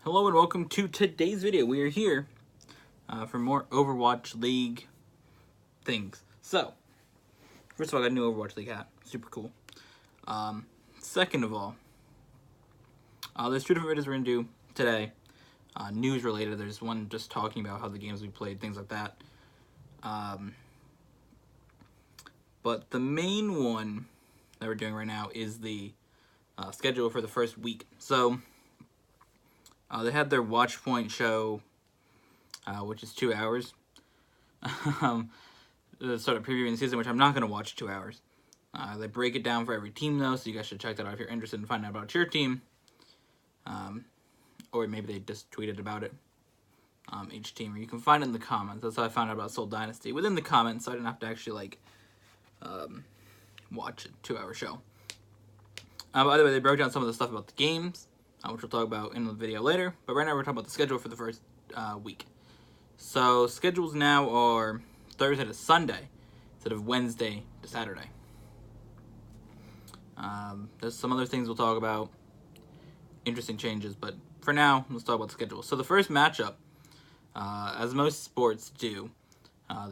Hello and welcome to today's video. We are here for more Overwatch League things. So, first of all, I got a new Overwatch League hat. Super cool. Second of all, there's two different videos we're going to do today. News related. There's one just talking about how the games we played, things like that. But the main one that we're doing right now is the schedule for the first week. So, they had their Watch Point show, which is 2 hours. Sort of previewing the season, which I'm not going to watch 2 hours. They break it down for every team, though, so you guys should check that out if you're interested in finding out about your team. Or maybe they just tweeted about it, each team. Or you can find it in the comments. That's how I found out about Seoul Dynasty. Within the comments, so I didn't have to actually, watch a 2-hour show. By the way, they broke down some of the stuff about the games, which we'll talk about in the video later. But right now we're talking about the schedule for the first week. So schedules now are Thursday to Sunday instead of Wednesday to Saturday. There's some other things we'll talk about, interesting changes, but for now, let's talk about the schedule. So the first matchup, as most sports do,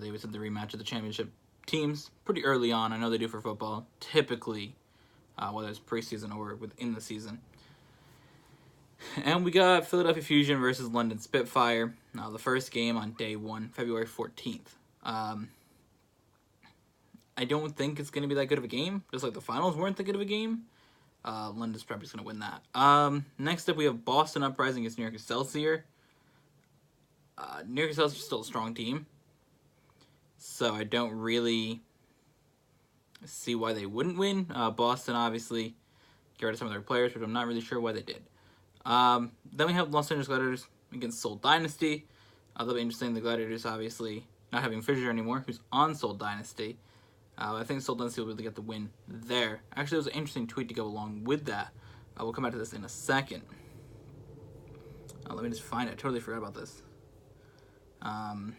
they would send the rematch of the championship teams pretty early on. I know they do for football, typically, whether it's preseason or within the season. And we got Philadelphia Fusion versus London Spitfire. The first game on day 1, February 14th. I don't think it's going to be that good of a game. Just like the finals weren't that good of a game. London's probably just going to win that. Next up, we have Boston Uprising against New York Excelsior. New York Excelsior is still a strong team. So I don't really see why they wouldn't win. Boston, obviously, get rid of some of their players, but I'm not really sure why they did. Then we have Los Angeles Gladiators against Seoul Dynasty. That'll be interesting. The Gladiators, obviously, not having Fisher anymore, who's on Seoul Dynasty. I think Seoul Dynasty will really get the win there. Actually, there was an interesting tweet to go along with that. We'll come back to this in a second. Let me just find it. I totally forgot about this. Alright.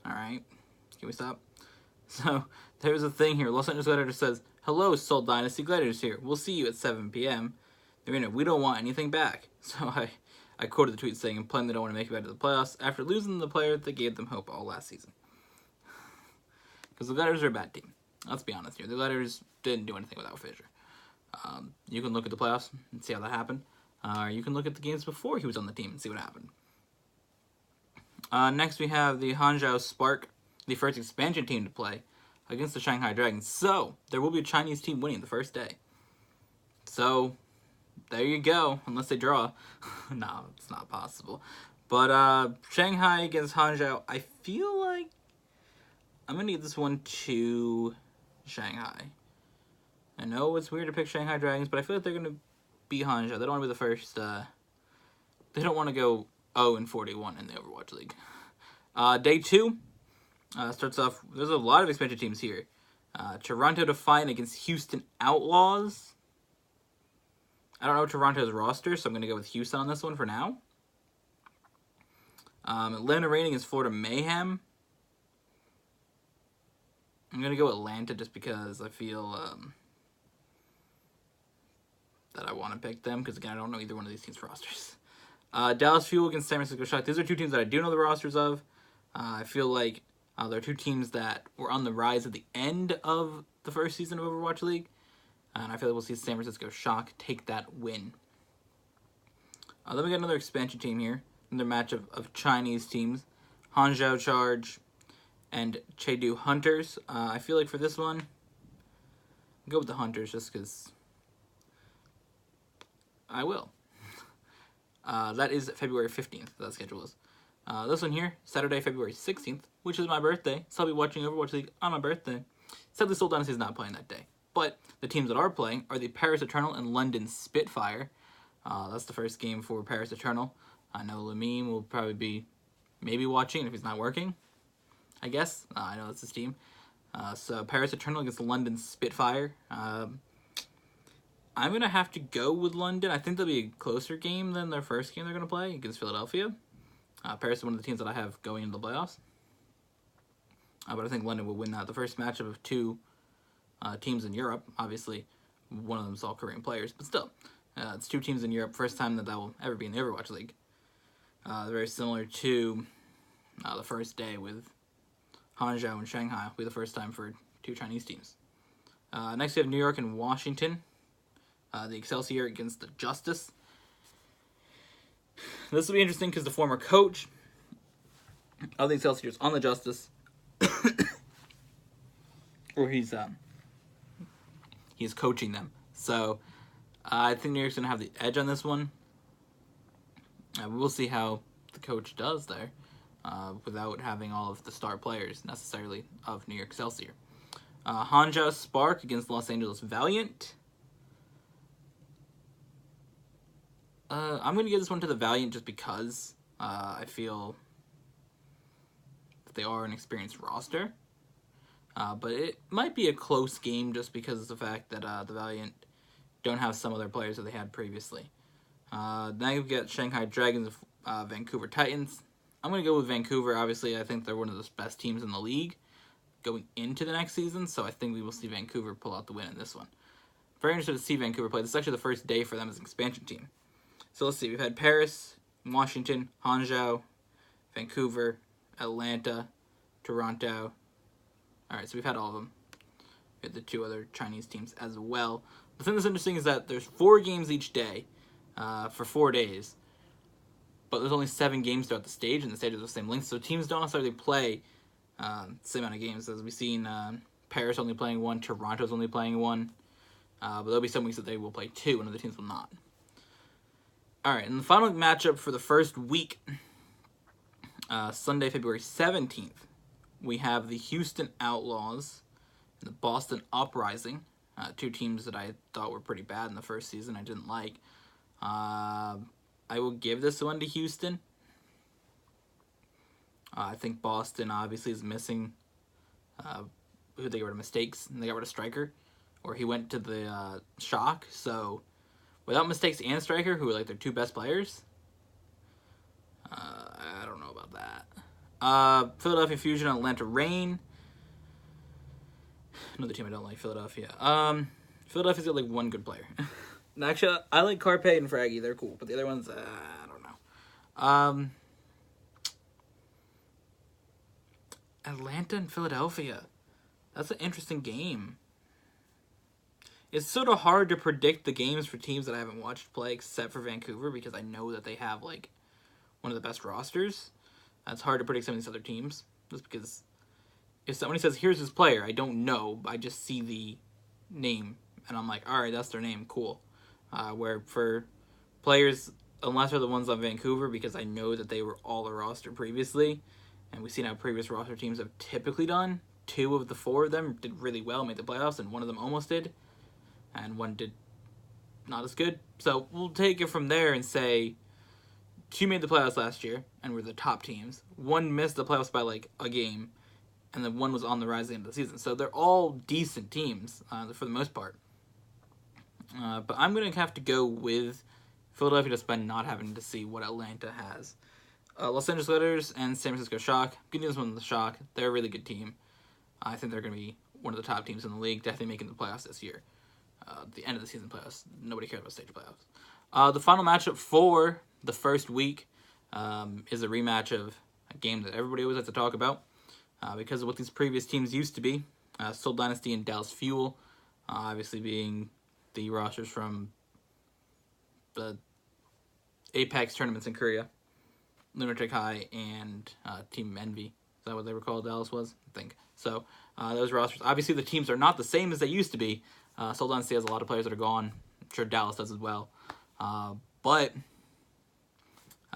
Can we stop? So, there's a thing here. Los Angeles Gladiators says, "Hello, Seoul Dynasty Gladiators here. We'll see you at 7 p.m. We don't want anything back." So I quoted the tweet saying, "Implying they don't want to make it back to the playoffs after losing the player that gave them hope all last season." Because the Gladiators are a bad team. Let's be honest here. The Gladiators didn't do anything without Fisher. You can look at the playoffs and see how that happened. Or you can look at the games before he was on the team and see what happened. Next we have the Hangzhou Spark, the first expansion team to play, against the Shanghai Dragons. So, there will be a Chinese team winning the first day. So, there you go, unless they draw. No, it's not possible. But, Shanghai against Hangzhou, I feel like I'm going to give this one to Shanghai. I know it's weird to pick Shanghai Dragons, but I feel like they're going to be Hangzhou. They don't want to be the first, they don't want to go 0-41 in the Overwatch League. Day 2 starts off, there's a lot of expansion teams here. Toronto Defiant against Houston Outlaws. I don't know Toronto's roster, so I'm going to go with Houston on this one for now. Atlanta Reign against Florida Mayhem. I'm going to go Atlanta just because I feel that I want to pick them, because again, I don't know either one of these teams' rosters. Dallas Fuel against San Francisco Shock. These are two teams that I do know the rosters of. I feel like they're two teams that were on the rise at the end of the first season of Overwatch League. And I feel like we'll see San Francisco Shock take that win. Then we got another expansion team here. Another match of Chinese teams. Hangzhou Charge and Chengdu Hunters. I feel like for this one, I'll go with the Hunters just because I will. That is February 15th, that schedule is. This one here, Saturday, February 16th, which is my birthday, so I'll be watching Overwatch League on my birthday. Sadly, Seoul Dynasty is not playing that day. But the teams that are playing are the Paris Eternal and London Spitfire. That's the first game for Paris Eternal. I know Lamine will probably be maybe watching if he's not working, I guess. I know that's his team. So Paris Eternal against London Spitfire. I'm going to have to go with London. I think they'll be a closer game than their first game they're going to play against Philadelphia. Paris is one of the teams that I have going into the playoffs. But I think London will win that. The first matchup of two teams in Europe. Obviously, one of them is all Korean players, but still. It's two teams in Europe, first time that will ever be in the Overwatch League. Very similar to the first day with Hangzhou and Shanghai. Will be the first time for two Chinese teams. Next we have New York and Washington. The Excelsior against the Justice. This will be interesting because the former coach of the Excelsior is on the Justice. Or he's coaching them. So I think New York's going to have the edge on this one. We'll see how the coach does there without having all of the star players necessarily of New York Excelsior. Hangzhou Spark against Los Angeles Valiant. I'm going to give this one to the Valiant just because I feel that they are an experienced roster. But it might be a close game just because of the fact that the Valiant don't have some other players that they had previously. Now you've got Shanghai Dragons, Vancouver Titans. I'm going to go with Vancouver. Obviously, I think they're one of the best teams in the league going into the next season, so I think we will see Vancouver pull out the win in this one. Very interested to see Vancouver play. This is actually the first day for them as an expansion team. So let's see. We've had Paris, Washington, Hangzhou, Vancouver, Atlanta, Toronto. All right, so we've had all of them. We had the two other Chinese teams as well. The thing that's interesting is that there's 4 games each day for 4 days, but there's only 7 games throughout the stage, and the stages are the same length, so teams don't necessarily play the same amount of games. As we've seen, Paris only playing 1, Toronto's only playing 1, but there'll be some weeks that they will play 2, and other teams will not. All right, and the final matchup for the first week, Sunday, February 17th, we have the Houston Outlaws and the Boston Uprising, two teams that I thought were pretty bad in the first season. I didn't like. I will give this one to Houston. I think Boston obviously is missing who they got rid of Mistakes, and they got rid of Striker, or he went to the Shock. So without Mistakes and Striker, who are like their 2 best players, I don't know about that. Philadelphia Fusion and Atlanta Reign. Another team I don't like, Philadelphia. Philadelphia's got like 1 good player. Actually, I like Carpe and Fraggy. They're cool, but the other ones, I don't know. Atlanta and Philadelphia. That's an interesting game. It's sort of hard to predict the games for teams that I haven't watched play, except for Vancouver, because I know that they have like one of the best rosters. It's hard to predict some of these other teams, just because if somebody says, here's his player, I don't know, I just see the name, and I'm like, alright, that's their name, cool. Where for players, unless they're the ones on Vancouver, because I know that they were all a roster previously, and we've seen how previous roster teams have typically done. 2 of the 4 of them did really well, made the playoffs, and 1 of them almost did, and 1 did not as good. So we'll take it from there and say 2 made the playoffs last year and were the top teams. 1 missed the playoffs by like a game, and then 1 was on the rise at the end of the season. So they're all decent teams for the most part. But I'm going to have to go with Philadelphia just by not having to see what Atlanta has. Los Angeles Lakers and San Francisco Shock. Good news on the Shock. They're a really good team. I think they're going to be one of the top teams in the league, definitely making the playoffs this year. The end of the season playoffs. Nobody cares about stage playoffs. The final matchup for the first week is a rematch of a game that everybody always has to talk about because of what these previous teams used to be. Seoul Dynasty and Dallas Fuel, obviously being the rosters from the Apex tournaments in Korea. Lunatic High and Team Envy. Is that what they were called? Dallas was? I think. So, those rosters. Obviously, the teams are not the same as they used to be. Seoul Dynasty has a lot of players that are gone. I'm sure Dallas does as well. But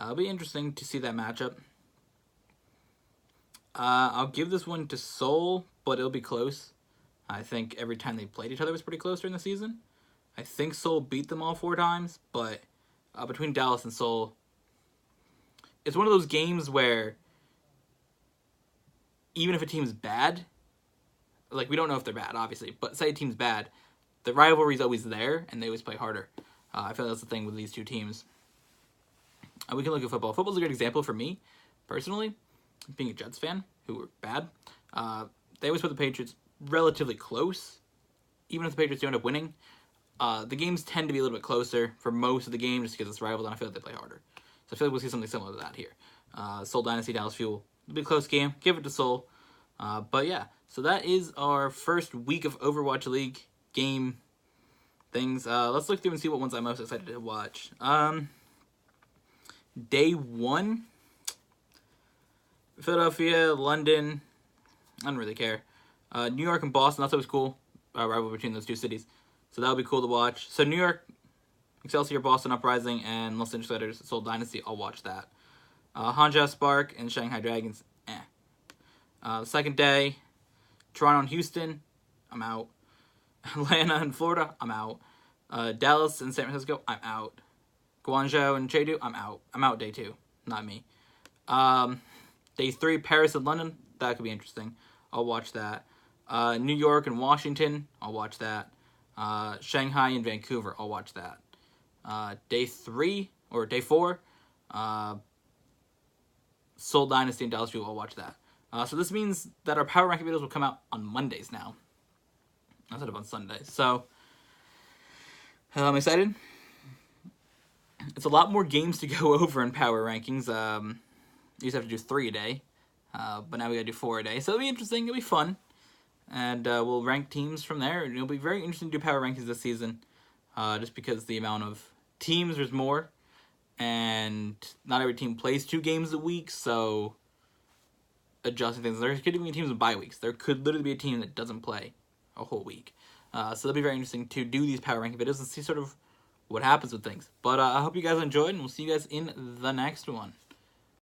it'll be interesting to see that matchup. I'll give this one to Seoul, but it'll be close. I think every time they played each other was pretty close during the season. I think Seoul beat them all 4 times, but between Dallas and Seoul, it's one of those games where even if a team's bad, like we don't know if they're bad, obviously, but say a team's bad, the rivalry's always there, and they always play harder. I feel that's the thing with these 2 teams. We can look at football. Football's a good example for me, personally, being a Jets fan, who were bad. They always put the Patriots relatively close, even if the Patriots do end up winning. The games tend to be a little bit closer for most of the game just because it's rivals, and I feel like they play harder. So I feel like we'll see something similar to that here. Seoul Dynasty, Dallas Fuel. It'll be a close game. Give it to Seoul. But yeah, so that is our first week of Overwatch League game things. Let's look through and see what ones I'm most excited to watch. Day 1. Philadelphia, London. I don't really care. New York and Boston. That's always cool. Rival between those two cities. So that'll be cool to watch. So New York, Excelsior, Boston Uprising, and Los Angeles Letters, Seoul Dynasty. I'll watch that. Hangzhou Spark and Shanghai Dragons. The second day, Toronto and Houston. I'm out. Atlanta and Florida. I'm out. Dallas and San Francisco. I'm out. Guangzhou and Chengdu. I'm out. I'm out day 2. Not me. Day 3, Paris and London. That could be interesting. I'll watch that. New York and Washington. I'll watch that. Shanghai and Vancouver. I'll watch that. Day 3 or day 4. Seoul Dynasty and Dallas Fuel. I'll watch that. So this means that our power ranking videos will come out on Mondays now, instead of on Sundays. So I'm excited. It's a lot more games to go over in power rankings. You used to have to do 3 a day, but now we gotta do 4 a day. So it'll be interesting. It'll be fun, and we'll rank teams from there. And it'll be very interesting to do power rankings this season, just because the amount of teams, there's more, and not every team plays 2 games a week. So adjusting things. There could even be teams with bye weeks. There could literally be a team that doesn't play a whole week. So it'll be very interesting to do these power ranking videos and see sort of what happens with things. But I hope you guys enjoyed, and we'll see you guys in the next one.